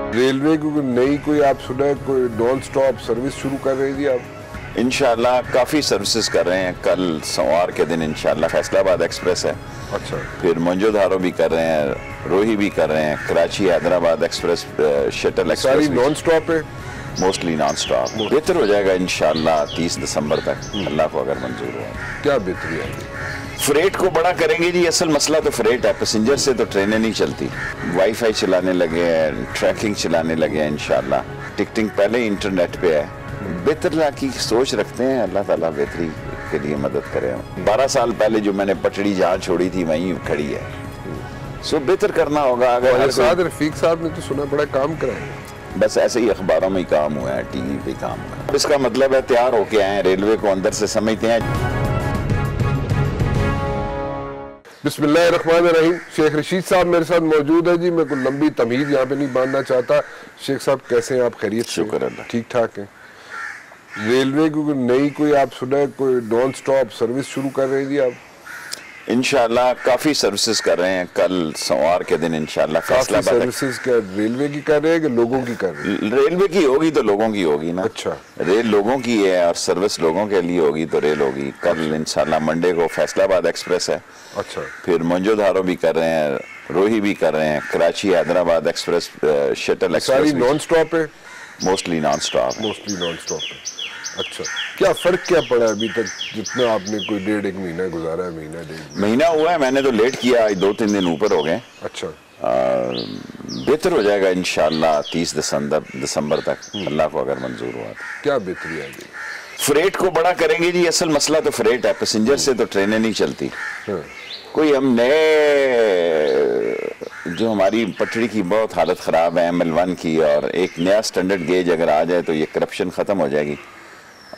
Railway की नई कोई आप सुना, कोई नॉन स्टॉप सर्विस शुरू कर रही थी आप? इंशाल्लाह काफ़ी सर्विसेज कर रहे हैं। कल सोमवार के दिन इंशाल्लाह फैसलाबाद एक्सप्रेस है। अच्छा। फिर मोइंजोदारो भी कर रहे हैं, रोही भी कर रहे हैं, Karachi Hyderabad express, shuttle express सारी नॉन स्टॉप है, मोस्टली नॉन स्टॉप। बेहतर हो जाएगा इंशाल्लाह 30 दिसंबर तक, अल्लाह को अगर मंजूर हो। क्या बेहतरी आएगी? फ्रेट को बड़ा करेंगे जी। असल मसला तो फ्रेट है, पैसेंजर से तो ट्रेनें नहीं चलती। वाईफाई चलाने लगे हैं, ट्रैकिंग चलाने लगे हैं इंशाल्लाह। टिकटिंग पहले ही इंटरनेट पे है। बेहतर की सोच रखते हैं, अल्लाह ताला बेहतरी के लिए मदद करे। 12 साल पहले जो मैंने पटड़ी जहाँ छोड़ी थी वहीं खड़ी है। सो बेहतर करना होगा। अगर रफीक साहब ने तो सुना बड़ा काम करा है। बस ऐसे ही अखबारों में ही काम हुआ है, टीवी पे काम हुआ है। इसका मतलब है तैयार होके आए, रेलवे को अंदर से समझते हैं। बिस्मिल्लाहिर्रहमानिर्रहीम। शेख रशीद साहब मेरे साथ मौजूद है जी। मैं कोई लंबी तमहीद यहाँ पे नहीं बांधना चाहता। शेख साहब कैसे हैं आप? खैरियत? शुक्र अल्लाह, ठीक ठाक है। रेलवे की नई कोई आप सुना, कोई नॉन स्टॉप सर्विस शुरू कर रही थी आप? इंशाल्लाह काफ़ी सर्विसेज कर रहे हैं। कल सोमवार के दिन इंशाल्लाह फैसलाबाद सर्विसेज क्या रेलवे की कर रहे हैं कि लोगों की कर रहे हैं? रेलवे की होगी तो लोगों की होगी ना। अच्छा। रेल लोगों की है और सर्विस लोगों के लिए होगी तो रेल होगी। कल इंशाल्लाह मंडे को फैसलाबाद एक्सप्रेस है। अच्छा। फिर मोइंजोदारो भी कर रहे हैं, रोही भी कर रहे हैं, Karachi Hyderabad express, shuttle express सारी नॉन स्टॉप है, mostly non stop. Mostly non stop है। अच्छा, क्या फर्क क्या पड़ा अभी तक जितना आपने कोई डेढ़ एक महीना गुजारा है? महीना डेढ़ महीना हुआ है, मैंने तो लेट किया, 2-3 दिन ऊपर हो गए। अच्छा। बेहतर हो जाएगा इंशाल्लाह 30 दिसंबर तक, अल्लाह को अगर मंजूर हुआ। क्या बेहतरी आएगी? फ्रेट को बड़ा करेंगे जी। असल मसला तो फ्रेट है, पैसेंजर से तो ट्रेनें नहीं चलती। कोई हम नए जो हमारी पटरी की बहुत हालत ख़राब है ML1 की, और एक नया स्टैंडर्ड गेज अगर आ जाए तो ये करप्शन ख़त्म हो जाएगी।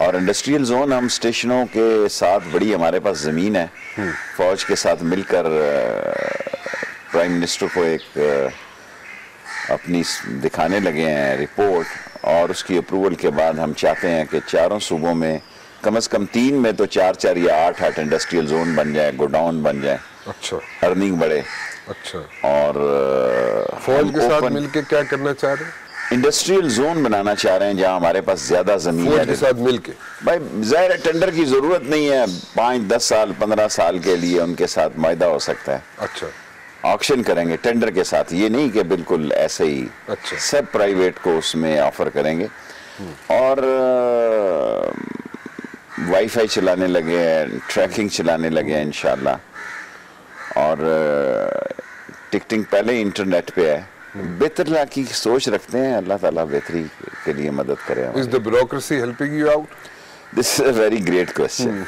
और इंडस्ट्रियल जोन हम स्टेशनों के साथ, बड़ी हमारे पास ज़मीन है, फ़ौज के साथ मिलकर प्राइम मिनिस्टर को एक अपनी दिखाने लगे हैं रिपोर्ट, और उसकी अप्रूवल के बाद हम चाहते हैं कि चारों सूबों में कम से कम 3 में तो 4-4 या 8-8 इंडस्ट्रियल जोन बन जाए, गोडाउन बन जाए। अच्छा। अर्निंग बढ़े। अच्छा। और फौज के साथ मिलकर क्या करना चाह रहे हैं? इंडस्ट्रियल जोन बनाना चाह रहे हैं जहां हमारे पास ज्यादा जमीन है। फौज के साथ मिलके भाई जाहिर है टेंडर की जरूरत नहीं है, 5-10 साल 15 साल के लिए उनके साथ मायदा हो सकता है। अच्छा। ऑक्शन करेंगे टेंडर के साथ, ये नहीं कि बिल्कुल ऐसे ही। अच्छा। सब प्राइवेट को उसमें ऑफर करेंगे। और वाईफाई चलाने लगे हैं, ट्रैकिंग चलाने लगे हैं इंशाल्लाह। और टिकटिंग पहले ही इंटरनेट पे है। बेहतर की सोच रखते हैं, अल्लाह ताला बेहतरी के लिए मदद करे। Is the bureaucracy helping you out? This is a very great question.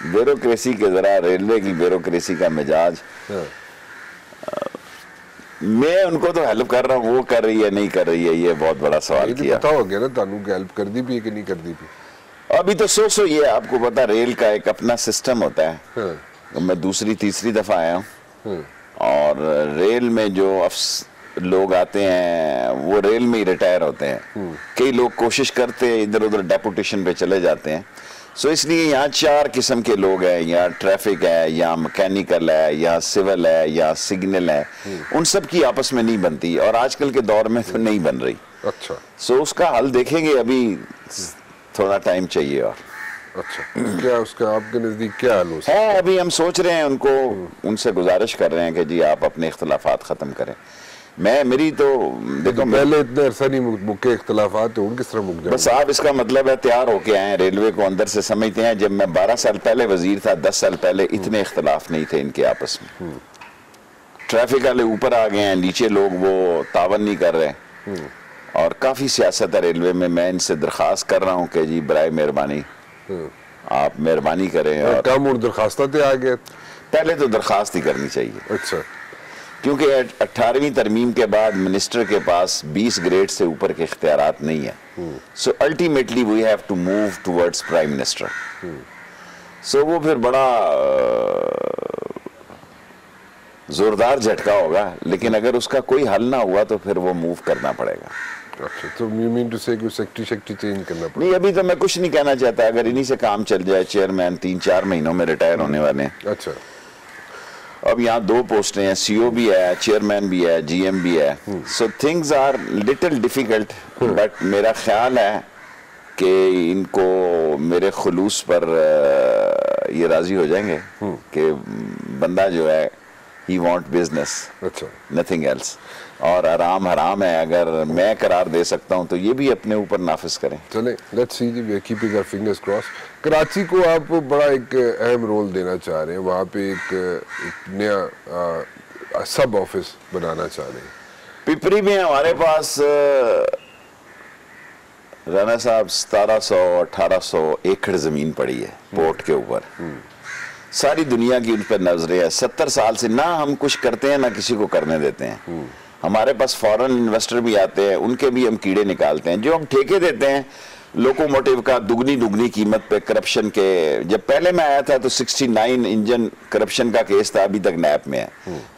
Bureaucracy के जरा, रेलवे की ब्यूरोक्रेसी का मिजाज, मैं उनको तो हेल्प कर रहा हूँ, वो कर रही है नहीं कर रही है, ये बहुत बड़ा सवाल किया। पता हो गया ना तानू की हेल्प कर दी भी है कि नहीं कर दी भी? अभी तो सो ये आपको पता, रेल का एक अपना सिस्टम होता है। मैं दूसरी तीसरी दफा आया हूँ, और रेल में जो लोग आते हैं वो रेल में ही रिटायर होते हैं। कई लोग कोशिश करते हैं, इधर उधर डेपुटेशन पे चले जाते हैं। सो इसलिए यहाँ 4 किस्म के लोग हैं, यहाँ ट्रैफिक है, यहाँ मैकेनिकल है, यहाँ सिविल है, यहाँ सिग्नल है। उन सब की आपस में नहीं बनती, और आजकल के दौर में तो नहीं बन रही। अच्छा। सो उसका हल देखेंगे, अभी थोड़ा टाइम चाहिए। और अच्छा, क्या उसका आपके नजदीक क्या हल है? अभी हम सोच रहे हैं, उनसे गुजारिश कर रहे हैं कि जी आप अपने इख्तलाफात खत्म करें। मेरी तो देखो, पहले इतने अरसा नहीं मुके इख्तलाफात थे, उन किस तरह मुक जाए? बस आप इसका मतलब है तैयार होके आए, रेलवे को अंदर से समझते हैं। जब मैं 12 साल पहले वजीर था, 10 साल पहले इतने इख्तलाफ नहीं थे इनके आपस में। ट्रैफिक वाले ऊपर आ गए हैं, नीचे लोग वो तावन नहीं कर रहे। और काफी सियासत है रेलवे में। मैं इनसे दरखास्त कर रहा हूँ कि जी बराए मेहरबानी आप मेहरबानी करें। और कम और दरखास्तें आ गए, पहले तो दरखास्त ही करनी चाहिए। अच्छा। क्योंकि 18वीं तरमीम के बाद मिनिस्टर के पास 20 ग्रेड से ऊपर के इख्तियारात नहीं है। So ultimately we have to move towards prime minister. सो वो फिर बड़ा जोरदार झटका होगा, लेकिन अगर उसका कोई हल ना हुआ तो फिर वो मूव करना पड़ेगा। अच्छा, तो यू मीन टू से सेक्रेटरी चेंज करना पड़ेगा? नहीं, अभी तो मैं कुछ नहीं कहना चाहता। अगर इन्हीं से काम चल जाए, चेयरमैन 3-4 महीनों में रिटायर होने वाले हैं। अच्छा। अब यहाँ 2 पोस्टें हैं, CEO भी है, चेयरमैन भी है, GM भी है। So things are little difficult, but मेरा ख्याल है कि इनको मेरे खुलूस पर ये राजी हो जाएंगे कि बंदा जो है ही वांट बिजनेस, अच्छा, नथिंग एल्स, और आराम हराम है। अगर मैं करार दे सकता हूं तो ये भी अपने ऊपर नाफिज करें। चले, लेट्स सी जी, we are keeping our fingers cross. Karachi को आप बड़ा एक अहम रोल देना चाह रहे हैं, वहाँ पे एक नया सब ऑफिस बनाना चाह रहे हैं। पिपरी में हमारे पास राना साहब 1700-1800 एकड़ जमीन पड़ी है पोर्ट के ऊपर। सारी दुनिया की उन पर नजरें है। 70 साल से ना हम कुछ करते हैं ना किसी को करने देते हैं। हमारे पास फॉरेन इन्वेस्टर भी आते हैं, उनके भी हम कीड़े निकालते हैं। जो हम ठेके देते हैं लोकोमोटिव का दुगनी कीमत पे, करप्शन के, जब पहले मैं आया था तो 69 इंजन करप्शन का केस था, अभी तक नैप में है।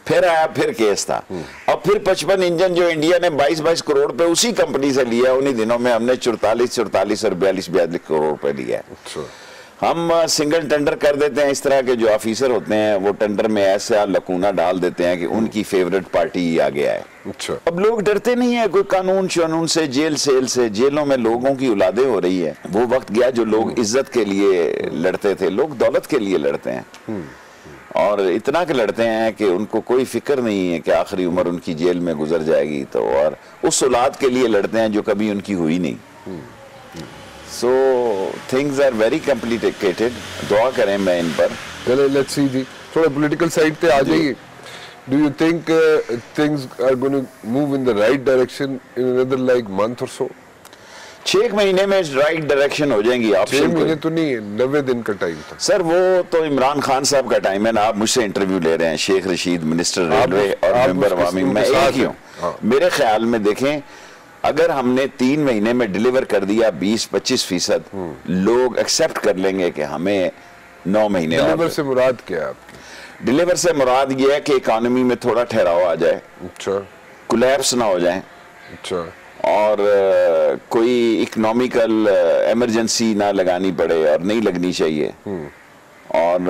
फिर आया, फिर केस था, अब फिर 55 इंजन जो इंडिया ने 22 करोड़ पे उसी कंपनी से लिया। उन्हीं दिनों में हमने 44 और 42 करोड़ पे लिया है। हम सिंगल टेंडर कर देते हैं। इस तरह के जो ऑफिसर होते हैं वो टेंडर में ऐसा लकूना डाल देते हैं कि उनकी फेवरेट पार्टी ही आगे आए। अच्छा, अब लोग डरते नहीं है कोई कानून शानून से, जेल सेल से। जेलों में लोगों की औलादें हो रही है। वो वक्त गया जो लोग इज्जत के लिए लड़ते थे, लोग दौलत के लिए लड़ते हैं। और इतना के लड़ते हैं कि उनको कोई फिक्र नहीं है कि आखिरी उम्र उनकी जेल में गुजर जाएगी, तो और उस औलाद के लिए लड़ते हैं जो कभी उनकी हुई नहीं। So things are very complicated। दुआ करें मैं इन पर। चले, लेट्स सी जी, थोड़ा पॉलिटिकल साइड पे आ जाइए। Do you think things are going to move in the right direction in another like month or so? 6 महीने में राइट डायरेक्शन हो जाएंगी। 6 महीने तो नहीं है, 90 दिन का टाइम था सर। वो तो इमरान खान साहब का टाइम है ना। आप मुझसे इंटरव्यू ले रहे हैं, शेख रशीद मिनिस्टर रेलवे और मेंबर अवामी, मैं एक ही हूँ। मेरे ख्याल में देखें, अगर हमने 3 महीने में डिलीवर कर दिया 20-25%, लोग एक्सेप्ट कर लेंगे कि हमें 9 महीने। डिलीवर से मुराद क्या है आपकी? डिलीवर से मुराद ये है कि इकोनॉमी में थोड़ा ठहराव आ जाए, अच्छा, कोलैप्स ना हो जाए, अच्छा, और कोई इकोनॉमिकल इमरजेंसी ना लगानी पड़े और नहीं लगनी चाहिए। और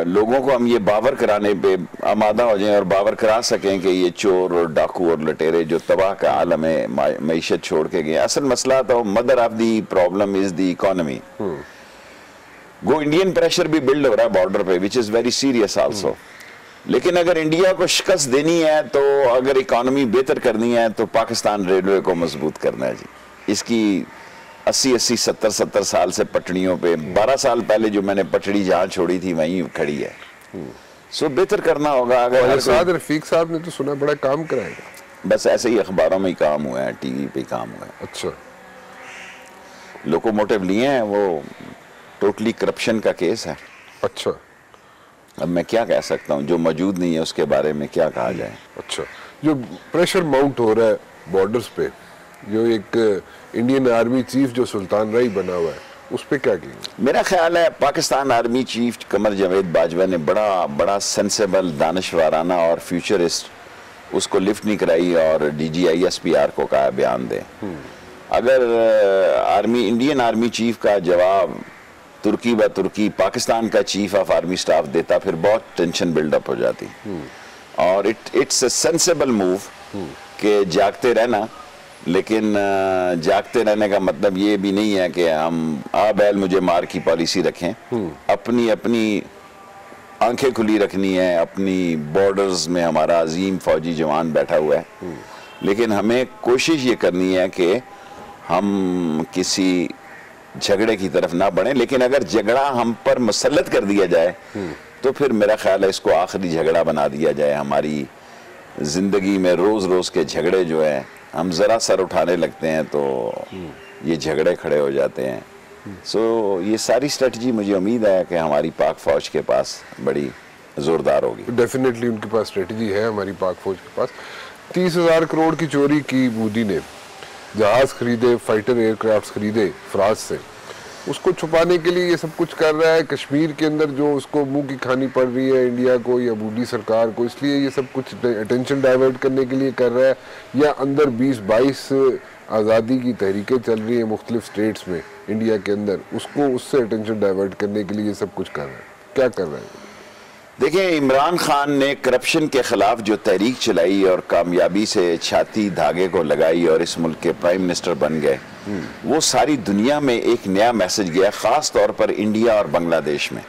लोगों को हम ये बावर कराने पे आमादा हो जाएं और बावर करा सकें कि ये चोर और डाकू और लटेरे जो तबाह का आलम है मईशत छोड़ के गए। असल मसला तो mother of the problem is the economy. वो इंडियन प्रेशर भी बिल्ड हो रहा है बॉर्डर पे, which is very serious also. लेकिन अगर इंडिया को शिकस्त देनी है, तो अगर इकोनॉमी बेहतर करनी है, तो पाकिस्तान रेलवे को मजबूत करना है जी। इसकी 80-80, 70-70 साल से पटड़ियों पे, 12 साल पहले जो मैंने पटड़ी जहां छोड़ी थी वहीं खड़ी है। सो बेहतर करना होगा। अगर साद रफीक साहब ने तो सुना बड़ा काम कराएगा। बस ऐसे ही अखबारों में ही काम हुआ है, टीवी पे काम हुआ है। अच्छा, लोकोमोटिव लिए हैं, वो टोटली करप्शन का केस है। अच्छा, अब मैं क्या कह सकता हूँ, जो मौजूद नहीं है उसके बारे में क्या कहा जाए। अच्छा, जो प्रेशर माउंट हो रहा है बॉर्डर्स पे, जो एक इंडियन आर्मी चीफ जो सुल्तान राई बना हुआ है, उस पे क्या कहेंगे? मेरा ख्याल है पाकिस्तान आर्मी चीफ कमर जावेद बाजवा ने बड़ा सेंसेबल, दानिशवाराना और फ्यूचरिस्ट उसको लिफ्ट नहीं कराई और DGISPR को कहा बयान दे। अगर इंडियन आर्मी चीफ का जवाब तुर्की ब तुर्की पाकिस्तान का चीफ ऑफ आर्मी स्टाफ देता, फिर बहुत टेंशन बिल्डअप हो जाती। और इट्स अ सेंसेबल मूव कि जागते रहना, लेकिन जागते रहने का मतलब ये भी नहीं है कि हम बैल मुझे मार की पॉलिसी रखें। अपनी आंखें खुली रखनी है। अपनी बॉर्डर्स में हमारा अजीम फौजी जवान बैठा हुआ है, लेकिन हमें कोशिश ये करनी है कि हम किसी झगड़े की तरफ ना बढ़े। लेकिन अगर झगड़ा हम पर मुसल्लत कर दिया जाए तो फिर मेरा ख्याल है इसको आखिरी झगड़ा बना दिया जाए। हमारी जिंदगी में रोज रोज के झगड़े जो है, हम जरा सर उठाने लगते हैं तो ये झगड़े खड़े हो जाते हैं। सो ये सारी स्ट्रेटजी मुझे उम्मीद है कि हमारी पाक फौज के पास बड़ी जोरदार होगी। डेफिनेटली उनके पास स्ट्रेटजी है हमारी पाक फौज के पास। 30,000 करोड़ की चोरी की मोदी ने, जहाज खरीदे, फाइटर एयरक्राफ्ट खरीदे फ्रांस से, उसको छुपाने के लिए ये सब कुछ कर रहा है। कश्मीर के अंदर जो उसको मुंह की खानी पड़ रही है इंडिया को या मोदी सरकार को, इसलिए ये सब कुछ अटेंशन डाइवर्ट करने के लिए कर रहा है, या अंदर 20-22 आज़ादी की तहरीकें चल रही है मुख्तलिफ स्टेट्स में इंडिया के अंदर, उसको उससे अटेंशन डाइवर्ट करने के लिए ये सब कुछ कर रहा है। क्या कर रहा है? देखिए, इमरान खान ने करप्शन के खिलाफ जो तहरीक चलाई और कामयाबी से छाती धागे को लगाई और इस मुल्क के प्राइम मिनिस्टर बन गए, वो सारी दुनिया में एक नया मैसेज गया, खास तौर पर इंडिया और बांग्लादेश में।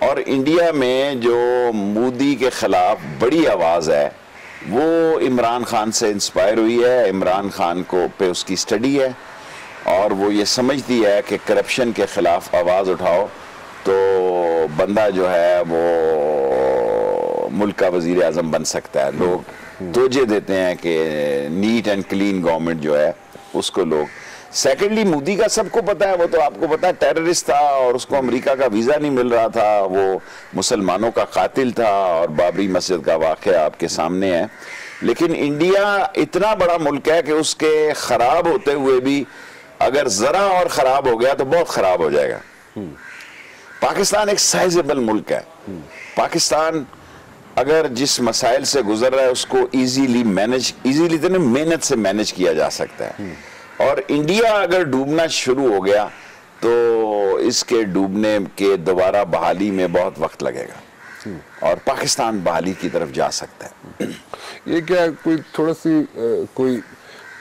और इंडिया में जो मोदी के खिलाफ बड़ी आवाज़ है वो इमरान खान से इंस्पायर हुई है। इमरान खान को पे उसकी स्टडी है और वो ये समझती है कि करप्शन के खिलाफ आवाज़ उठाओ तो बंदा जो है वो मुल्क का वजीर आज़म बन सकता है। लोग तोजे देते हैं कि नीट एंड क्लीन गवर्नमेंट जो है उसको लोग। सेकेंडली, मोदी का सबको पता है, वो तो आपको पता है टेररिस्ट था और उसको अमेरिका का वीज़ा नहीं मिल रहा था, वो मुसलमानों का कातिल था और बाबरी मस्जिद का वाक़या आपके सामने है। लेकिन इंडिया इतना बड़ा मुल्क है कि उसके ख़राब होते हुए भी अगर ज़रा और ख़राब हो गया तो बहुत ख़राब हो जाएगा। पाकिस्तान एक साइजेबल मुल्क है। पाकिस्तान अगर जिस मसाइल से गुजर रहा है उसको इजीली तो नहीं, मेहनत से मैनेज किया जा सकता है। और इंडिया अगर डूबना शुरू हो गया तो इसके डूबने के दोबारा बहाली में बहुत वक्त लगेगा और पाकिस्तान बहाली की तरफ जा सकता है। ये क्या कोई थोड़ा सी कोई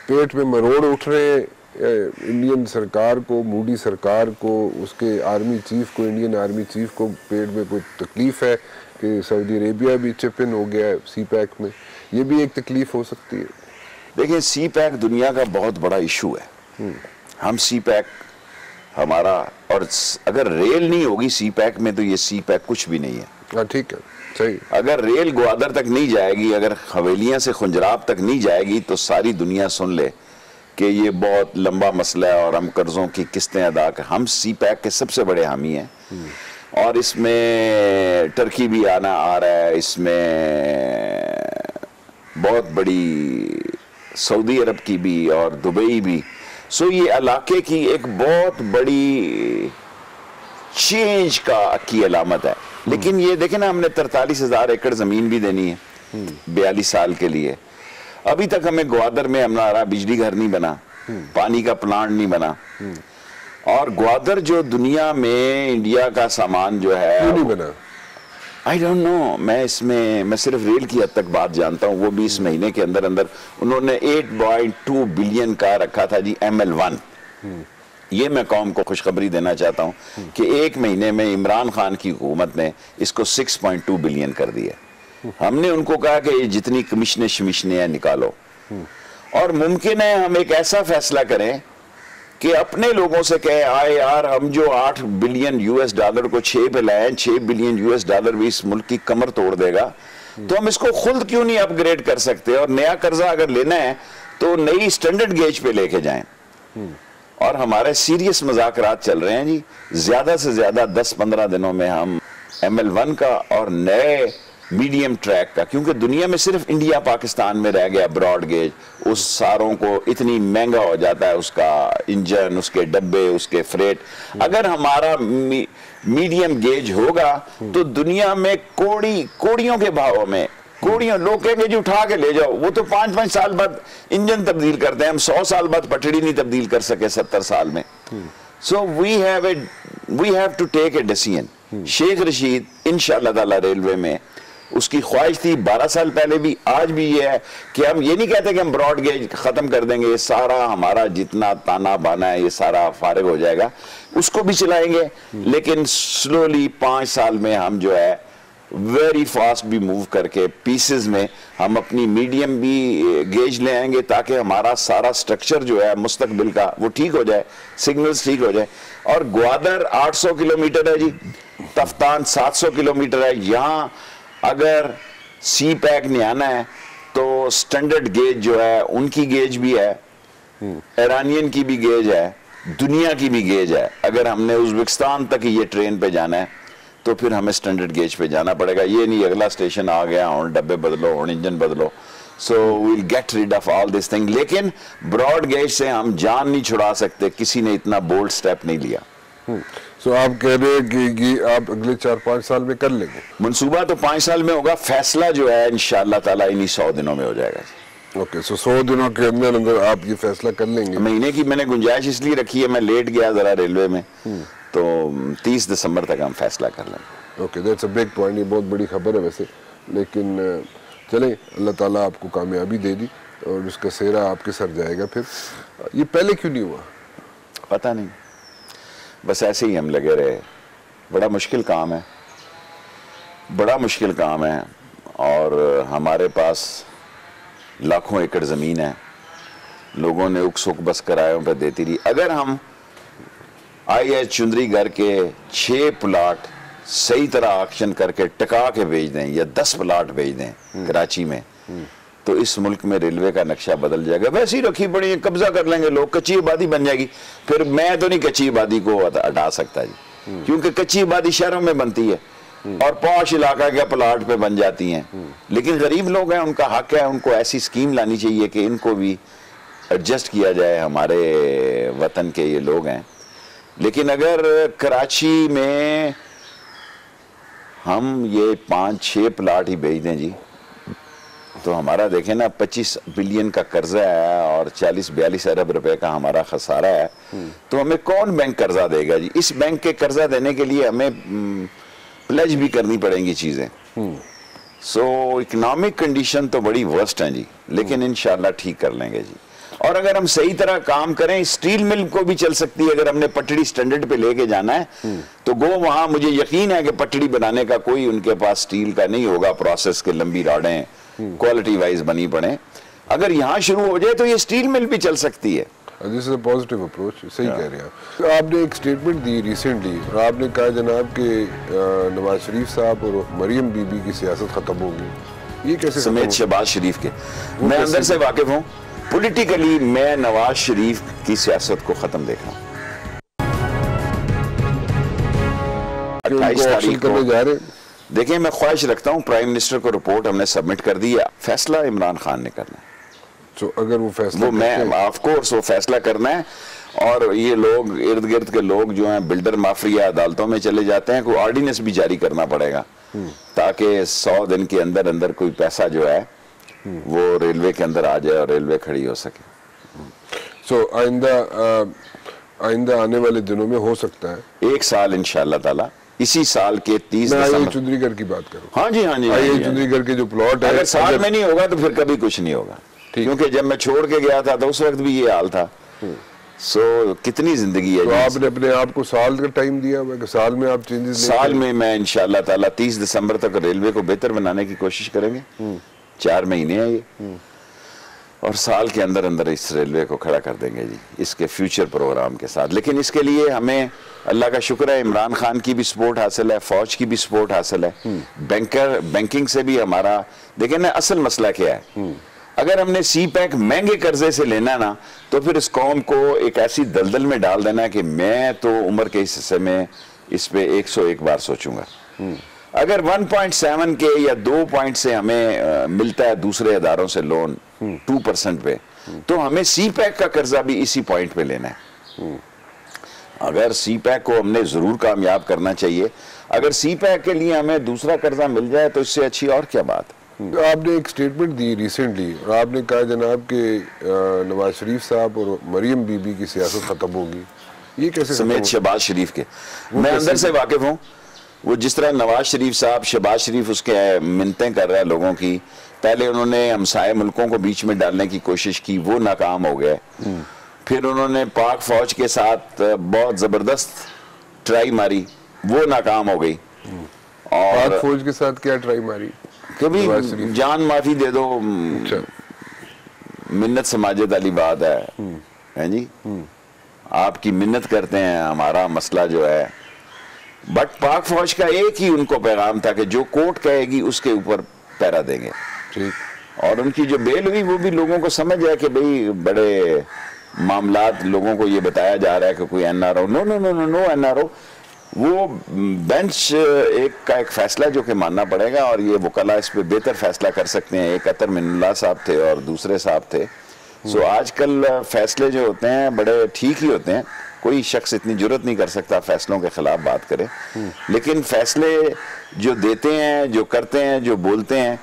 पेट में मरोड़ उठ रहे इंडियन सरकार को, मोदी सरकार को, उसके आर्मी चीफ को, इंडियन आर्मी चीफ को पेट में कोई तकलीफ है कि सऊदी अरेबिया भी चिप इन हो गया है सी पैक में? ये भी एक तकलीफ हो सकती है। देखिए, सी पैक दुनिया का बहुत बड़ा इशू है। हम सी पैक हमारा, और अगर रेल नहीं होगी सी पैक में तो ये सी पैक कुछ भी नहीं है। हाँ, ठीक है, सही। अगर रेल ग्वादर तक नहीं जाएगी, अगर हवेलियां से खुंजराब तक नहीं जाएगी तो सारी दुनिया सुन ले कि ये बहुत लंबा मसला है और हम कर्जों की किस्तें अदा कर। हम सी पैक के सबसे बड़े हामी हैं और इसमें टर्की भी आ रहा है, इसमें बहुत बड़ी सऊदी अरब की भी और दुबई भी। सो ये इलाके की एक बहुत बड़ी चेंज की अलामत है। लेकिन ये देखें ना, हमने 43,000 एकड़ जमीन भी देनी है 42 साल के लिए। अभी तक हमें ग्वादर में हमारा बिजली घर नहीं बना, पानी का प्लांट नहीं बना। और ग्वादर जो दुनिया में इंडिया का सामान जो है क्यों नहीं बना? I don't know. मैं सिर्फ रेल की हद तक बात जानता हूँ, वो भी इस महीने के अंदर अंदर उन्होंने 8.2 बिलियन का रखा था जी ML1। ये मैं कौम को खुशखबरी देना चाहता हूँ कि एक महीने में इमरान खान की हुकूमत ने इसको 6.2 बिलियन कर दिया। हमने उनको कहा कि ये जितनी कमीशनें शमिशनें हैं निकालो, और मुमकिन है हम एक ऐसा फैसला करें कि अपने लोगों से कहे, आए यार, हम जो 8 बिलियन US डॉलर को 6 पे लाए, 6 बिलियन US डॉलर भी इस मुल्क की कमर तोड़ देगा, तो हम इसको खुद क्यों नहीं अपग्रेड कर सकते? और नया कर्जा अगर लेना है तो नई स्टैंडर्ड गेज पे लेके जाएं। और हमारे सीरियस मुज़ाकरात चल रहे हैं जी, ज्यादा से ज्यादा 10-15 दिनों में हम ML1 का और नए मीडियम ट्रैक का, क्योंकि दुनिया में सिर्फ इंडिया पाकिस्तान में रह गया ब्रॉड गेज। उस सारों को इतनी महंगा हो जाता है, उसका इंजन, उसके डब्बे, उसके फ्रेट। अगर हमारा मीडियम गेज होगा तो दुनिया में कोड़ियों के भाव में, कोड़ियों लोग कहेंगे जी उठा के ले जाओ। वो तो 5-5 साल बाद इंजन तब्दील करते हैं, हम 100 साल बाद पटड़ी नहीं तब्दील कर सके 70 साल में। So we have to take a decision. Sheikh Rashid इंशाअल्लाह ताला रेलवे में उसकी ख्वाहिश थी 12 साल पहले भी, आज भी ये है कि हम ये नहीं कहते कि हम ब्रॉड गेज खत्म कर देंगे, ये सारा हमारा जितना ताना बाना है ये सारा फारिग हो जाएगा, उसको भी चलाएंगे। लेकिन स्लोली 5 साल में हम जो है वेरी फास्ट भी मूव करके पीसेस में हम अपनी मीडियम भी गेज ले आएंगे, ताकि हमारा सारा स्ट्रक्चर जो है मुस्तकबिल का वो ठीक हो जाए, सिग्नल्स ठीक हो जाए। और ग्वादर 800 किलोमीटर है जी, तफ्तान 700 किलोमीटर है। यहाँ अगर सी पैक नहीं आना है तो स्टैंडर्ड गेज जो है उनकी गेज भी है, ईरानियन की भी गेज है, दुनिया की भी गेज है। अगर हमने उज़्बेकिस्तान तक ये ट्रेन पे जाना है तो फिर हमें स्टैंडर्ड गेज पे जाना पड़ेगा। ये नहीं अगला स्टेशन आ गया और डब्बे बदलो और इंजन बदलो। So we'll get rid of all this thing. लेकिन ब्रॉड गेज से हम जान नहीं छुड़ा सकते, किसी ने इतना बोल्ड स्टेप नहीं लिया। सो आप कह रहे हैं कि आप अगले 4-5 साल में कर लेंगे? मंसूबा तो 5 साल में होगा, फैसला जो है इंशाअल्लाह ताला इन्हीं 100 दिनों में हो जाएगा। ओके, सो 100 दिनों के अंदर अंदर आप ये फैसला कर लेंगे? महीने की मैंने गुंजाइश इसलिए रखी है, मैं लेट गया जरा रेलवे में, तो 30 दिसंबर तक हम फैसला कर लेंगे। Okay, that's a big point. ये बहुत बड़ी खबर है वैसे, लेकिन चलें, अल्लाह ताला आपको कामयाबी दे दी और उसका सेहरा आपके सर जाएगा। फिर ये पहले क्यों नहीं हुआ? पता नहीं, बस ऐसे ही हम लगे रहे। बड़ा मुश्किल काम है, बड़ा मुश्किल काम है, और हमारे पास लाखों एकड़ ज़मीन है, लोगों ने उकसुक बस किरायों पर देती रही। अगर हम IH चुंदरीगढ़ के 6 प्लाट सही तरह ऑक्शन करके टिका के बेच दें या 10 प्लाट बेच दें कराची में, तो इस मुल्क में रेलवे का नक्शा बदल जाएगा। वैसे ही रखी पड़ी है, कब्जा कर लेंगे लोग, कच्ची आबादी बन जाएगी। फिर मैं तो नहीं कच्ची आबादी को हटा सकता जी, क्योंकि कच्ची आबादी शहरों में बनती है और पौश इलाका के प्लाट पे बन जाती हैं। लेकिन गरीब लोग हैं, उनका हक है, उनको ऐसी स्कीम लानी चाहिए कि इनको भी एडजस्ट किया जाए। हमारे वतन के ये लोग हैं। लेकिन अगर कराची में हम ये 5-6 प्लाट ही बेच दें जी, तो हमारा देखें ना 25 बिलियन का कर्जा है और 40-42 अरब रुपए का हमारा खसारा है। तो हमें कौन बैंक कर्जा देगा जी? इस बैंक के कर्जा देने के लिए हमें प्लेज भी करनी पड़ेंगी चीजें। सो इकोनॉमिक कंडीशन तो बड़ी वर्स्ट है जी, लेकिन इंशाल्लाह ठीक कर लेंगे जी। और अगर हम सही तरह काम करें, स्टील मिल को भी चल सकती है। अगर हमने पटड़ी स्टैंडर्ड पे लेके जाना है तो वहां मुझे यकीन है कि पटड़ी बनाने का कोई उनके पास स्टील का नहीं होगा प्रोसेस के, लंबी राडें क्वालिटी वाइज बनी पड़े। अगर यहाँ शुरू हो जाए तो ये स्टील मिल भी चल सकती है। This is a positive approach, सही कह रहे हैं आप। आपने एक स्टेटमेंट दी रिसेंटली और आपने कहा जनाब कि नवाज शरीफ साहब और मरियम बीबी की सियासत खत्म होगी। ये कैसे? समेत शहबाज शरीफ के मैं अंदर से वाकिफ हूँ। पॉलिटिकली मैं नवाज शरीफ की सियासत को खत्म देख रहा हूँ। 28 तारीख को जा रहे। देखिए, मैं ख्वाहिश रखता हूँ, प्राइम मिनिस्टर को रिपोर्ट हमने सबमिट कर दी है, फैसला इमरान खान ने करना है। तो अगर वो फैसला, वो मैं ऑफ कोर्स वो फैसला करना है। और ये लोग इर्द गिर्द के लोग जो हैं बिल्डर माफिया अदालतों में चले जाते हैं, कोई ऑर्डिनेंस भी जारी करना पड़ेगा ताकि 100 दिन के अंदर अंदर कोई पैसा जो है वो रेलवे के अंदर आ जाए और रेलवे खड़ी हो सके। सो आइंदा आने वाले दिनों में हो सकता है 1 साल इंशाअल्लाह ताला, इसी साल के 30 दिसंबर। चुंदरीगढ़ की बात करूं। हाँ जी, हाँ जी, चुंदरीगढ़ के जो प्लॉट है, अगर साल में नहीं होगा तो फिर कभी कुछ नहीं होगा, क्योंकि जब मैं छोड़ के गया था तो उस वक्त भी ये हाल था। सो कितनी जिंदगी है। तो आपने अपने आप को साल का टाइम दिया हुआ कि साल में आप चेंजेस? साल में मैं इंशाअल्लाह ताला 30 दिसंबर तक रेलवे को बेहतर बनाने की कोशिश करेंगे। 4 महीने हैं ये, और साल के अंदर अंदर इस रेलवे को खड़ा कर देंगे जी, इसके फ्यूचर प्रोग्राम के साथ। लेकिन इसके लिए हमें अल्लाह का शुक्र है, इमरान खान की भी सपोर्ट हासिल है, फौज की भी सपोर्ट हासिल है, बैंकिंग से भी हमारा। देखें ना, असल मसला क्या है, अगर हमने CPEC महंगे कर्जे से लेना ना, तो फिर इस कौम को एक ऐसी दलदल में डाल देना कि मैं तो उम्र के हिस्से में इस पे 101 बार सोचूंगा। अगर 1.7 के या 2 पॉइंट से हमें मिलता है दूसरे अदारों से लोन 2% पे, तो हमें CPEC का कर्जा भी इसी पॉइंट पे लेना है। अगर CPEC को हमने जरूर कामयाब करना चाहिए। अगर CPEC के लिए हमें दूसरा कर्जा मिल जाए तो इससे अच्छी और क्या बात है। आपने एक स्टेटमेंट दी रिसेंटली और आपने कहा जनाब कि नवाज शरीफ साहब और मरियम बीबी की सियासत खत्म होगी। ये कैसे? समेत शहबाज शरीफ के मैं अंदर से वाकिफ हूँ। वो जिस तरह नवाज शरीफ साहब, शहबाज शरीफ उसके मिन्नतें कर रहा है लोगों की। पहले उन्होंने हमसाये मुल्कों को बीच में डालने की कोशिश की, वो नाकाम हो गए। फिर उन्होंने पाक फौज के साथ बहुत जबरदस्त ट्राई मारी, वो नाकाम हो गई। और पाक फौज के साथ क्या ट्राई मारी? कभी जान माफी दे दो, मिन्नत समाजत वाली बात है जी। आपकी मिन्नत करते हैं, हमारा मसला जो है। बट पाक फौज का एक ही उनको पैगाम था कि जो कोर्ट कहेगी उसके ऊपर पैरा देंगे। ठीक। और उनकी जो बेल हुई वो भी लोगों को समझ है कि भाई बड़े मामलात, लोगों को ये बताया जा रहा है कि कोई NRO, नो NRO। वो बेंच का एक फैसला जो कि मानना पड़ेगा, और ये वकला इस पे बेहतर फैसला कर सकते हैं। एक अतर मिनुल्लाह साहब थे और दूसरे साहब थे। सो आजकल फैसले जो होते हैं बड़े ठीक ही होते हैं, कोई शख्स इतनी जुर्रत नहीं कर सकता फैसलों के खिलाफ बात करे। लेकिन फैसले जो देते हैं, जो करते हैं, जो बोलते हैं,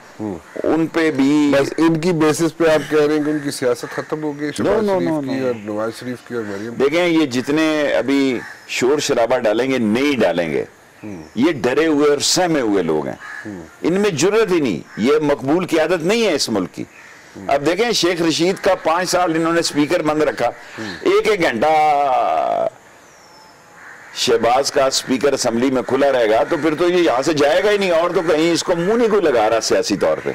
उन पे भी बस इनकी बेसिस पे आप कह रहे हैं कि उनकी सियासत खत्म हो गई, शहबाज शरीफ की और नवाज शरीफ की और मरियम। देखें, ये जितने अभी शोर शराबा डालेंगे नहीं डालेंगे, ये डरे हुए और सहमे हुए लोग हैं, इनमें जुर्रत ही नहीं, ये मकबूल क़यादत नहीं है इस मुल्क की। अब देखें शेख रशीद का 5 साल इन्होंने स्पीकर बंद रखा, एक एक घंटा शहबाज का स्पीकर असेंबली में खुला रहेगा तो फिर तो ये यहां से जाएगा ही नहीं, और तो कहीं इसको मुंह नहीं कोई लगा रहा सियासी तौर पे।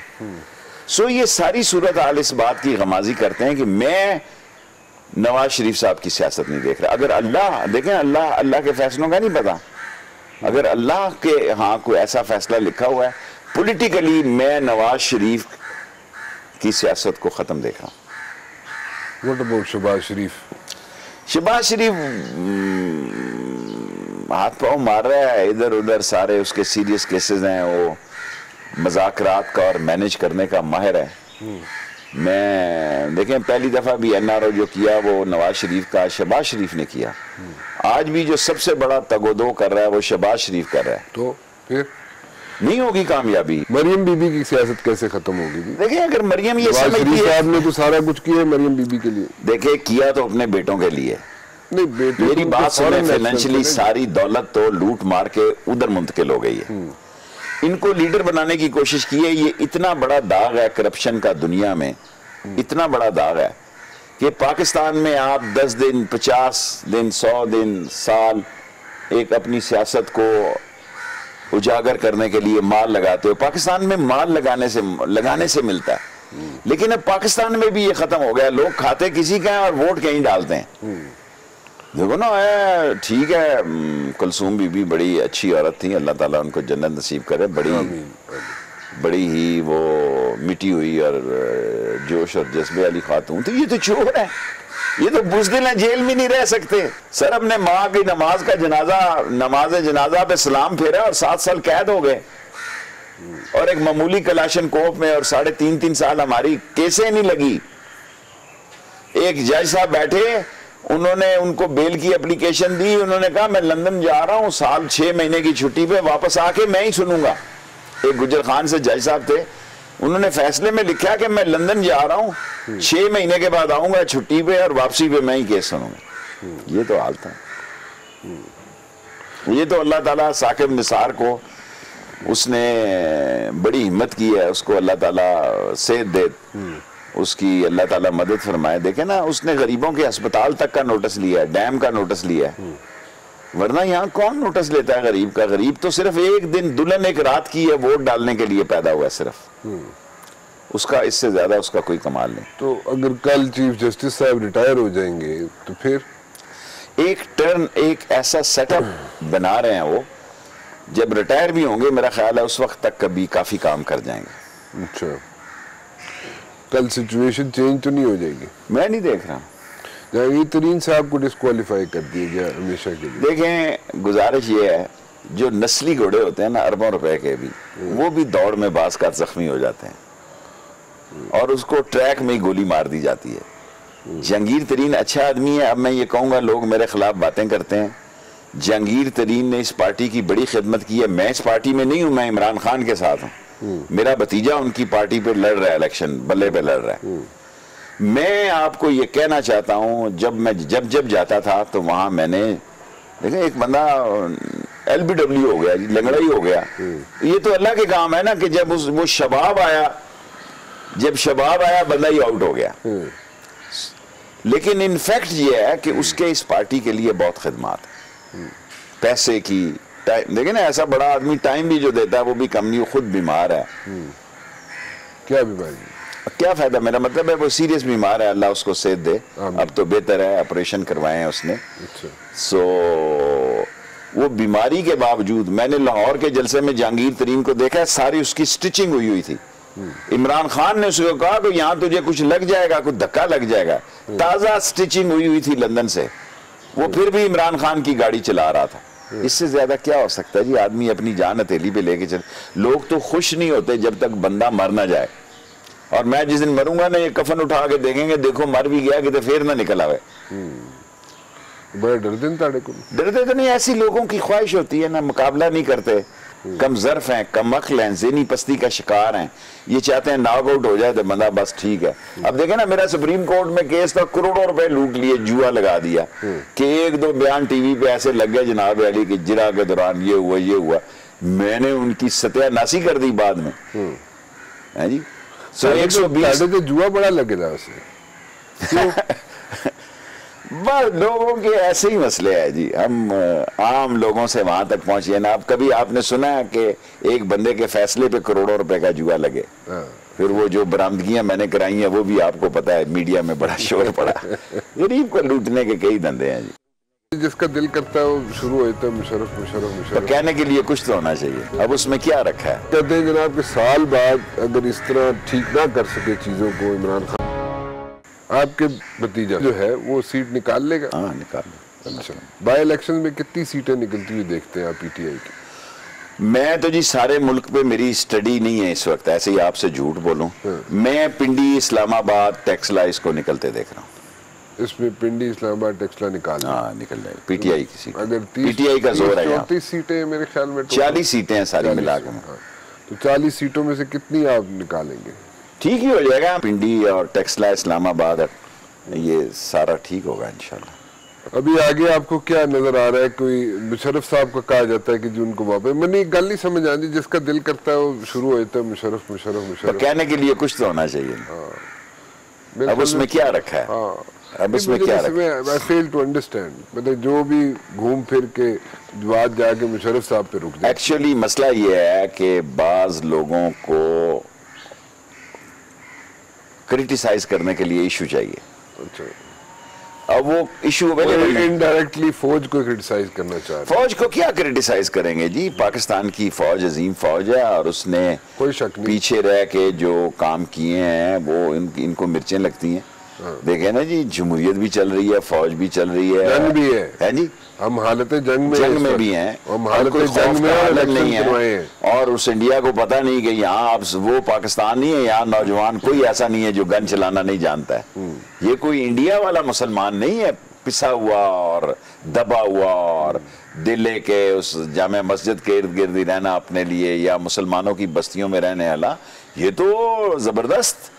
सो ये सारी सूरत हाल इस बात की गमाजी करते हैं कि मैं नवाज शरीफ साहब की सियासत नहीं देख रहा। अगर अल्लाह देखें, अल्लाह के फैसलों का नहीं पता, अगर अल्लाह के हाँ कोई ऐसा फैसला लिखा हुआ है पॉलिटिकली, मैं नवाज शरीफ की सियासत को खत्म देख रहा हूं। व्हाट अबाउट शहबाज शरीफ? शहबाज शरीफ हाथ पांव मार रहा है इधर उधर, सारे उसके सीरियस केसेस हैं, वो मजाकरात का और मैनेज करने का माहिर है। मैं देखें पहली दफा भी NRO जो किया वो नवाज शरीफ का शहबाज शरीफ ने किया, आज भी जो सबसे बड़ा तगोदो कर रहा है वो शहबाज शरीफ कर रहा है, तो फिर नहीं होगी कामयाबी। मरियम बीबी की सियासत कैसे खत्म होगी? देखिए अगर मरियम ये नवाज समझती शरीफ है, साहब ने तो सारा कुछ किया है मरियम बीबी के लिए। देखिए किया तो अपने बेटों के लिए, नहीं बेटे मेरी तो बात सुने, फॉरेन फाइनेंशियली नेशनल सारी दौलत तो लूट मार के उधर मुंतकिल हो गई है, इनको लीडर बनाने की कोशिश की है। ये इतना बड़ा दाग है करप्शन का दुनिया में, इतना बड़ा दाग है कि पाकिस्तान में आप 10 दिन 50 दिन 100 दिन साल एक अपनी सियासत को उजागर करने के लिए माल लगाते हो। पाकिस्तान में माल लगाने से मिलता है, लेकिन अब पाकिस्तान में भी ये खत्म हो गया, लोग खाते किसी का हैं और वोट कहीं डालते हैं। देखो ना, ठीक है कुलसूम बीबी बड़ी अच्छी औरत थी, अल्लाह ताला उनको जन्नत नसीब करे, बड़ी ही वो मिटी हुई और जोश और जज्बे वाली खातून थी। ये तो चोर है, ये तो बुज़दिल है, जेल में नहीं रह सकते। सर अपने माँ की नमाज जनाजा पे सलाम फेरा और 7 साल कैद हो गए, और एक मामूली कलाशन कोप में, और 3.5 साल हमारी केसें नहीं लगी। एक जज साहब बैठे, उन्होंने उनको बेल की एप्लीकेशन दी, उन्होंने कहा मैं लंदन जा रहा हूं साल 6 महीने की छुट्टी पे, वापस आके मैं ही सुनूंगा। एक गुजर खान से जज साहब थे, उन्होंने फैसले में लिखा कि मैं लंदन जा रहा हूं, 6 महीने के बाद आऊंगा छुट्टी पे और वापसी पे मैं ही केस सुनूंगा। ये तो हाल था। ये तो अल्लाह ताला साकिब निसार को उसने बड़ी हिम्मत की है, उसको अल्लाह ताला सेहत दे, उसकी अल्लाह ताला मदद फरमाए। देखे ना, उसने गरीबों के अस्पताल तक का नोटिस लिया है, डैम का नोटिस लिया है, वरना यहाँ कौन नोटिस लेता है गरीब का? गरीब तो सिर्फ एक दिन दुल्हन एक रात की है, वोट डालने के लिए पैदा हुआ है सिर्फ, उसका इससे ज्यादा उसका कोई कमाल नहीं। तो अगर कल चीफ जस्टिस साहब रिटायर हो जाएंगे तो फिर एक ऐसा सेटअप बना रहे हैं वो, जब रिटायर भी होंगे मेरा ख्याल है उस वक्त तक कभी काफी काम कर जाएंगे। अच्छा, कल सिचुएशन चेंज तो नहीं हो जाएगी? मैं नहीं देख रहा। जहांगीर तरीन साहब को डिस्क्वालीफाई कर दिया गया हमेशा के लिए। देखें गुजारिश ये है, जो नस्ली घोड़े होते हैं ना अरबों रुपए के भी, वो भी दौड़ में बास का जख्मी हो जाते हैं और उसको ट्रैक में ही गोली मार दी जाती है। जहांगीर तरीन अच्छा आदमी है। अब मैं ये कहूँगा, लोग मेरे खिलाफ बातें करते हैं, जहांगीर तरीन ने इस पार्टी की बड़ी खिदमत की है। मैं इस पार्टी में नहीं हूँ, मैं इमरान खान के साथ हूँ, मेरा भतीजा उनकी पार्टी पे लड़ रहा है, इलेक्शन बल्ले पे लड़ रहा है। मैं आपको ये कहना चाहता हूँ, जब जाता था तो वहां मैंने देखा एक बंदा LBW हो गया, लंगड़ा ही हो गया। ये तो अल्लाह के काम है ना कि जब वो शबाब आया बंदा ही आउट हो गया। लेकिन इनफैक्ट ये है कि उसके इस पार्टी के लिए बहुत खिदमत, पैसे की, टाइम, देखिए ना ऐसा बड़ा आदमी टाइम भी जो देता है वो भी कम नहीं, खुद बीमार है। क्या बीमारी? क्या फायदा, मेरा मतलब है वो सीरियस बीमार है, अल्लाह उसको सेहत दे। अब तो बेहतर है, ऑपरेशन करवाए हैं उसने। सो वो बीमारी के बावजूद, मैंने लाहौर के जलसे में जहांगीर तरीन को देखा है, सारी उसकी स्टिचिंग हुई थी। इमरान खान ने उसको कहा कि यहाँ तुझे कुछ लग जाएगा, कुछ धक्का लग जाएगा, ताजा स्टिचिंग हुई थी लंदन से, वो फिर भी इमरान खान की गाड़ी चला रहा था। इससे ज्यादा क्या हो सकता है जी? आदमी अपनी जान हथेली पे लेके चले। लोग तो खुश नहीं होते जब तक बंदा मर ना जाए, और मैं जिस दिन मरूंगा ना, ये कफन उठा के देखेंगे, देखो मर भी गया कि तो फिर ना निकल आवे। बड़े डरते को? डरते तो नहीं, ऐसी लोगों की ख्वाहिश होती है ना, मुकाबला नहीं करते। कम ज़र्फ हैं, कम अक्ल हैं, ज़हनी पस्ती का शिकार हैं, ये चाहते हैं नॉक आउट हो जाए तो बंदा बस ठीक है। अब देखे ना, मेरा सुप्रीम कोर्ट में केस था, करोड़ों रुपए लूट लिए, जुआ लगा दिया कि एक दो बयान टीवी पे ऐसे लग गए जनाब अली की जिरा के दौरान ये हुआ, मैंने उनकी सत्यानाशी कर दी बाद में, है जी। सो 120 जुआ बड़ा लगेगा उसे बस लोगों के ऐसे ही मसले है जी, हम आम लोगों से वहां तक पहुंचे ना। अब कभी आपने सुना है कि एक बंदे के फैसले पे करोड़ों रुपए का जुआ लगे? फिर वो जो बरामदगियां मैंने कराई हैं वो भी आपको पता है, मीडिया में बड़ा शोर पड़ा। गरीब को लूटने के कई धंधे हैं जी। जिसका दिल करता है वो शुरू होता है मुशर्रफ। तो कहने के लिए कुछ तो होना चाहिए, अब उसमें क्या रखा है? कहते हैं जनाब के साल बाद अगर इस तरह ठीक ना कर सके चीजों को इमरान खान, आपके भतीजा जो है वो सीट निकाल लेगा? हाँ, निकाल लेगा। अच्छा, बाई इलेक्शन में कितनी सीटें निकलती हुई देखते हैं आप पीटीआई की? मैं तो जी सारे मुल्क पे मेरी स्टडी नहीं है इस वक्त, ऐसे ही आपसे झूठ बोलूं। मैं पिंडी, इस्लामाबाद, टेक्सला इसको निकलते देख रहा हूँ। इसमें पिंडी, इस्लामाबाद, टेक्सला निकाल, हाँ निकल जाएगी पीटीआई की सीट। अगर पीटीआई का जोर है। 34 सीटें मेरे ख्याल में, 40 सीटें हैं सारी मिला के। तो 40 सीटों में से कितनी आप निकालेंगे? ठीक ही हो जाएगा, पिंडी और टेक्सला, इस्लामाबाद, ये सारा ठीक होगा इंशाल्लाह। अभी आगे आपको क्या नजर आ रहा है? कोई मुशर्रफ साहब का कहा जाता है कि जो उनको वापस, मैंने एक गल नहीं समझ आती, जिसका दिल करता है वो शुरू होता है मुशर्रफ। तो कहने के लिए कुछ तो होना चाहिए। अब उसमें क्या रखा है? अब इसमें क्या रखा है? I fail to understand, मतलब जो भी घूम फिर के बात जाके मुशर्रफ साहब पे रुक जाए। एक्चुअली मसला ये है कि बाज लोगों को क्रिटिसाइज करने के लिए इशू चाहिए। अच्छा, अब वो इशू अवेलेबल है। इनडायरेक्टली फौज को क्रिटिसाइज करना चाह रहे हैं। फौज को क्या क्रिटिसाइज करेंगे जी? पाकिस्तान की फौज अजीम फौज है और उसने कोई शक नहीं, पीछे रह के जो काम किए हैं वो इनको मिर्चें लगती हैं। देखे ना जी, जमहूरियत भी चल रही है, फौज भी चल रही है, जंग भी है जी, हम हालत जंग में भी हैं, हम हालत जंग में हालत नहीं है। और उस इंडिया को पता नहीं कि यहाँ अब वो पाकिस्तान नहीं है, यहाँ नौजवान कोई ऐसा नहीं है जो गन चलाना नहीं जानता है। ये कोई इंडिया वाला मुसलमान नहीं है, पिसा हुआ और दबा हुआ और दिल्ली के उस जामे मस्जिद के इर्द गिर्द रहना अपने लिए, या मुसलमानों की बस्तियों में रहने वाला। ये तो जबरदस्त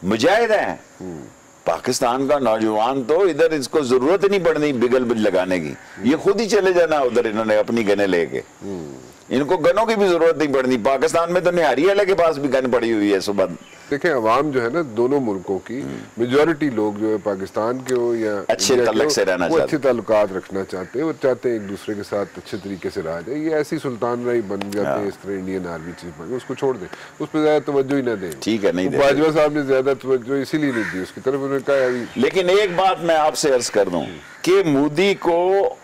मुजाहिद है। पाकिस्तान का नौजवान तो इधर इसको जरूरत ही नहीं पड़नी बिगल बिल लगाने की, ये खुद ही चले जाना उधर, इन्होंने अपनी गने लेके, इनको गनों की भी जरूरत नहीं पड़नी। पाकिस्तान में तो निहारी वाले के पास भी गन पड़ी हुई है सुबह। देखें, अवाम जो है ना दोनों मुल्कों की मेजॉरिटी लोग जो है पाकिस्तान के हो या अच्छे ताल्लुक से रहना चाहते, अच्छे ताल्लुकात रखना चाहते हैं, वो चाहते हैं एक दूसरे के साथ अच्छे तरीके से रहा जाए। ये ऐसी सुल्तान राय बन जाते हैं, इस तरह इंडियन आर्मी चीज बन, उसको छोड़ दें, उस पर ज्यादा तवज्जो ही ना दें। ठीक है, नहीं बाजवा साहब ने ज्यादा तवज्जो इसीलिए नहीं दी उसकी तरफ, उन्होंने कहा। लेकिन एक बात मैं आपसे अर्ज कर दूं कि मोदी को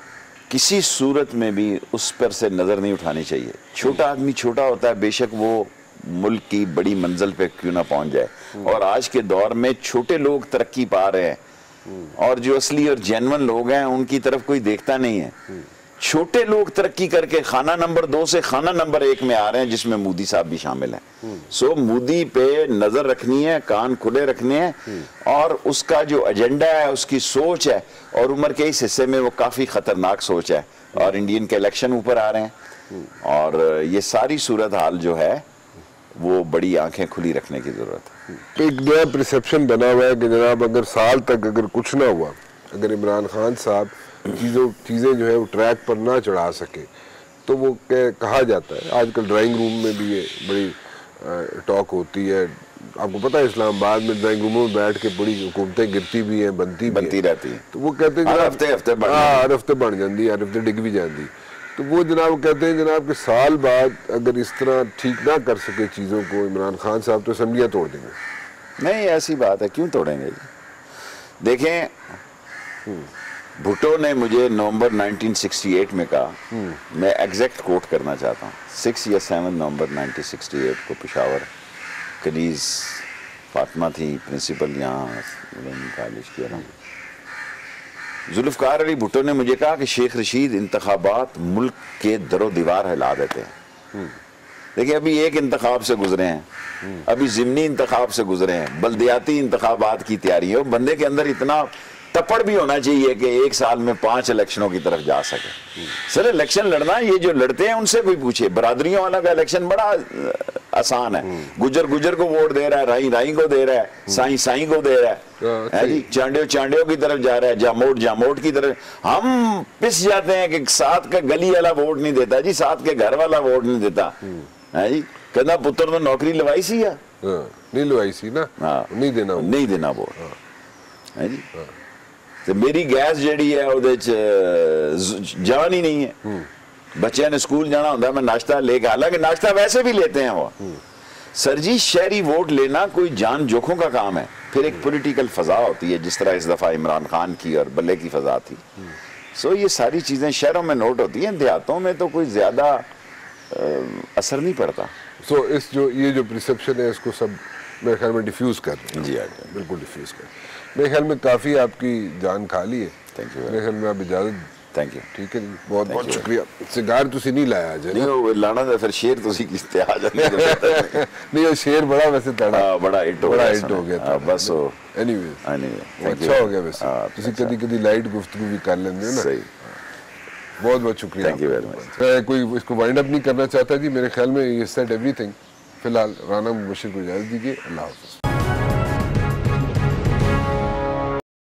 किसी सूरत में भी उस पर से नजर नहीं उठानी चाहिए। छोटा आदमी छोटा होता है, बेशक वो मुल्क की बड़ी मंजिल पे क्यों ना पहुंच जाए, और आज के दौर में छोटे लोग तरक्की पा रहे हैं और जो असली और जेन्युइन लोग हैं उनकी तरफ कोई देखता नहीं है। छोटे लोग तरक्की करके खाना नंबर 2 से खाना नंबर 1 में आ रहे हैं, जिसमें मोदी साहब भी शामिल हैं। सो मोदी पे नजर रखनी है, कान खुले रखने हैं, और उसका जो एजेंडा है, उसकी सोच है, और उम्र के इस हिस्से में वो काफी खतरनाक सोच है, और इंडियन के इलेक्शन ऊपर आ रहे हैं, और ये सारी सूरत हाल जो है वो बड़ी आंखें खुली रखने की जरूरत है। एक नया परसेप्शन बना हुआ है कि जनाब अगर साल तक अगर कुछ ना हुआ, अगर इमरान खान साहब चीज़ें जो है वो ट्रैक पर ना चढ़ा सके, तो वो कहा जाता है, आजकल ड्राइंग रूम में भी ये बड़ी टॉक होती है। आपको पता है इस्लामाबाद में ड्राइंग रूमों में बैठ के बड़ी हुकूमतें गिरती भी हैं, बनती रहती हैं। तो वो कहते हैं हर हफ्ते बन जाती, हर हफ्ते डिग भी जाती। तो वो जनाब कहते हैं जनाब कि साल बाद अगर इस तरह ठीक ना कर सके चीज़ों को इमरान खान साहब, तो असम्बलियाँ तोड़ देंगे। नहीं, ऐसी बात है, क्यों तोड़ेंगे जी? देखें, भुट्टो ने मुझे नवंबर 1968 में कहा, मैं एग्जैक्ट कोट करना चाहता हूँ, 6 या 7 नवंबर 1968 को पेशावर, कलीज फातिमा थी प्रिंसिपल यहाँ कॉलेज की, जुल्फ़िकार अली भुट्टो ने मुझे कहा कि शेख रशीद, इंतखाबात मुल्क के दरो दीवार हिला देते हैं। देखिए, अभी एक इंतखाब से गुजरे हैं, अभी ज़िमनी इंतखाब से गुजरे हैं, बल्दियाती इंतखाबात की तैयारी है, बंदे के अंदर इतना तपड़ भी होना चाहिए कि एक साल में 5 इलेक्शनों की तरफ जा सके। सर इलेक्शन लड़ना, ये जो लड़ते हैं उनसे कोई पूछे, बरादरियों वाला का इलेक्शन बड़ा आसान है। गुजर गुजर को वोट दे रहा है, राई राई को दे रहा है, साई साई को दे रहा है जी, चांडियो चांडियो की तरफ जा रहा है, जामोट जामोट की तरफ। हम पिस जाते हैं कि साथ का गली वाला वोट नहीं देता जी, साथ के घर वाला वोट नहीं देता है जी। कहना पुत्र तो नौकरी लवाई सी है, नहीं लवाई सी ना, नहीं देना वोट है जी। तो मेरी गैस ਜਿਹੜੀ है ਉਹਦੇ ਚ जान ही नहीं है। बच्चे ने स्कूल जाना होता है, मैं नाश्ता लेके, हालांकि नाश्ता वैसे भी लेते हैं वो। सर जी शहरी वोट लेना कोई जान जोखों का काम है। फिर एक पॉलिटिकल फजा होती है, जिस तरह इस दफा इमरान खान की और बल्ले की फजा थी। सो ये सारी चीजें शहरों में नोट होती हैं, देहातों में तो कोई ज्यादा असर नहीं पड़ता। सो इस जो ये जो परसेप्शन है इसको सब मेरे ख्याल में डिफ्यूज कर रहे हैं। जी बिल्कुल डिफ्यूज कर। मेरे ख्याल में काफ़ी आपकी जान खा ली है। Thank you. मेरे ख्याल में आप इजाज़त। Thank you. ठीक है जी, बहुत बहुत शुक्रिया। सिगार तुसी नहीं लाया आज नहीं, वो लाना था फिर शेर तुसी किसते आ जाते नहीं वो शेर बड़ा वैसे तड़ा, बड़ा हिट हो गया था बस। वो एनीवे अच्छा हो गया वैसे। तुसी कभी लाइट गुफ्तगू भी कर लेंगे ना। सही, बहुत बहुत शुक्रिया। Thank you very much. कोई इसको वाइंड अप नहीं करना चाहता जी, मेरे ख्याल में ये सेड एवरीथिंग। फिलहाल राना मुबशिर को इजाज़त दीजिए। अल्लाह हाफ़िज़।